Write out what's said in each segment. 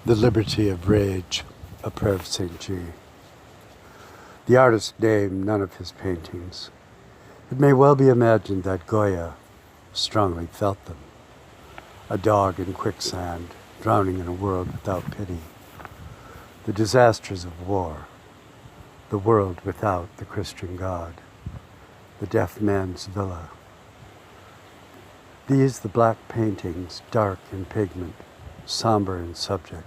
The Liberty of Rage, a prayer of St. G. The artist named none of his paintings. It may well be imagined that Goya strongly felt them. A dog in quicksand, drowning in a world without pity. The disasters of war. The world without the Christian God. The deaf man's villa. These, the black paintings, dark in pigment, somber in subject.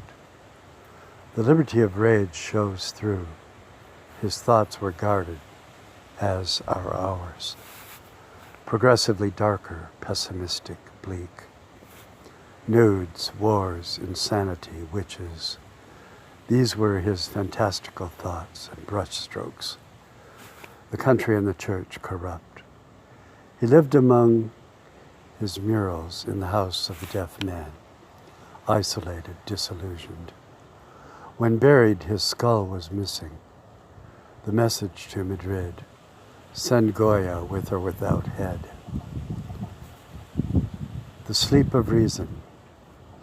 The liberty of rage shows through. His thoughts were guarded, as are ours. Progressively darker, pessimistic, bleak. Nudes, wars, insanity, witches. These were his fantastical thoughts and brushstrokes. The country and the church corrupt. He lived among his murals in the house of the deaf man, isolated, disillusioned. When buried, his skull was missing. The message to Madrid, send Goya with or without head. The sleep of reason,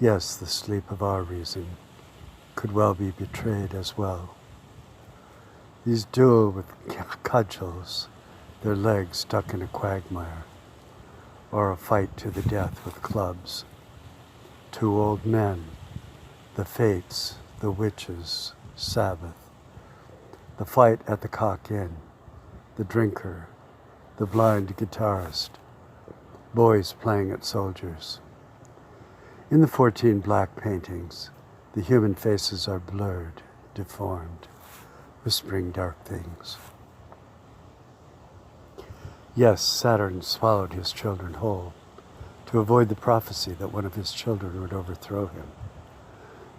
yes, the sleep of our reason, could well be betrayed as well. These duel with cudgels, their legs stuck in a quagmire, or a fight to the death with clubs. Two old men, the fates, the witches, Sabbath, the fight at the Cock Inn, the drinker, the blind guitarist, boys playing at soldiers. In the 14 black paintings, the human faces are blurred, deformed, whispering dark things. Yes, Saturn swallowed his children whole to avoid the prophecy that one of his children would overthrow him.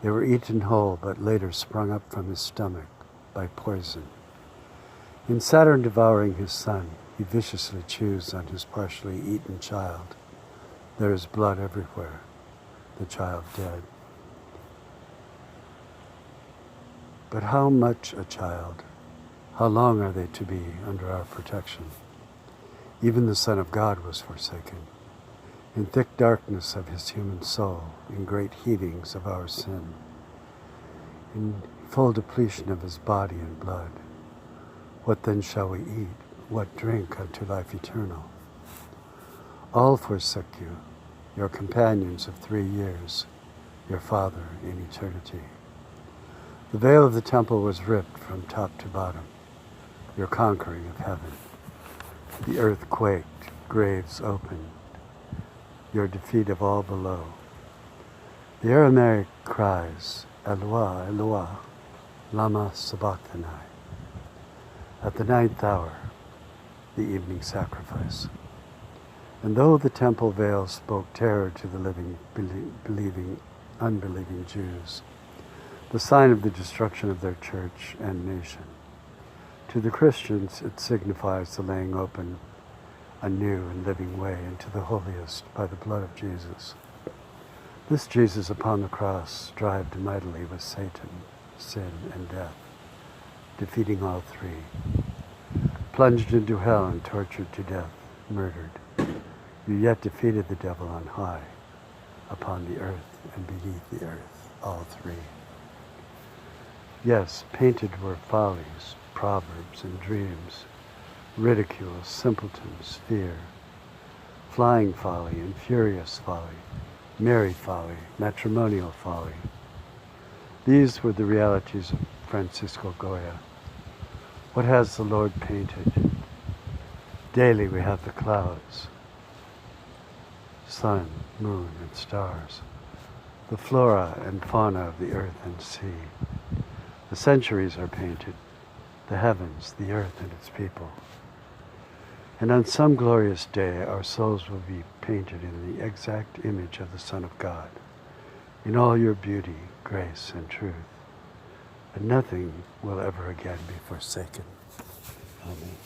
They were eaten whole, but later sprung up from his stomach by poison. In Saturn devouring his son, he viciously chews on his partially eaten child. There is blood everywhere, the child dead. But how much a child? How long are they to be under our protection? Even the Son of God was forsaken. In thick darkness of his human soul, in great heavings of our sin, in full depletion of his body and blood, what then shall we eat? What drink unto life eternal? All forsook you, your companions of 3 years, your Father in eternity. The veil of the temple was ripped from top to bottom, your conquering of heaven. The earth quaked, graves opened, your defeat of all below. The Aramaic cries, Eloi, Eloi, lama sabachthani. At the 9th hour, the evening sacrifice. And though the temple veil spoke terror to the living, unbelieving Jews, the sign of the destruction of their church and nation, to the Christians it signifies the laying open a new and living way into the holiest by the blood of Jesus. This Jesus upon the cross strived mightily with Satan, sin, and death, defeating all three. Plunged into hell and tortured to death, murdered, you yet defeated the devil on high, upon the earth and beneath the earth, all three. Yes, painted were follies, proverbs, and dreams, ridicule, simpletons, fear, flying folly and furious folly, merry folly, matrimonial folly. These were the realities of Francisco Goya. What has the Lord painted? Daily we have the clouds, sun, moon, and stars, the flora and fauna of the earth and sea. The centuries are painted, the heavens, the earth, and its people. And on some glorious day, our souls will be painted in the exact image of the Son of God, in all your beauty, grace, and truth. And nothing will ever again be forsaken. Amen.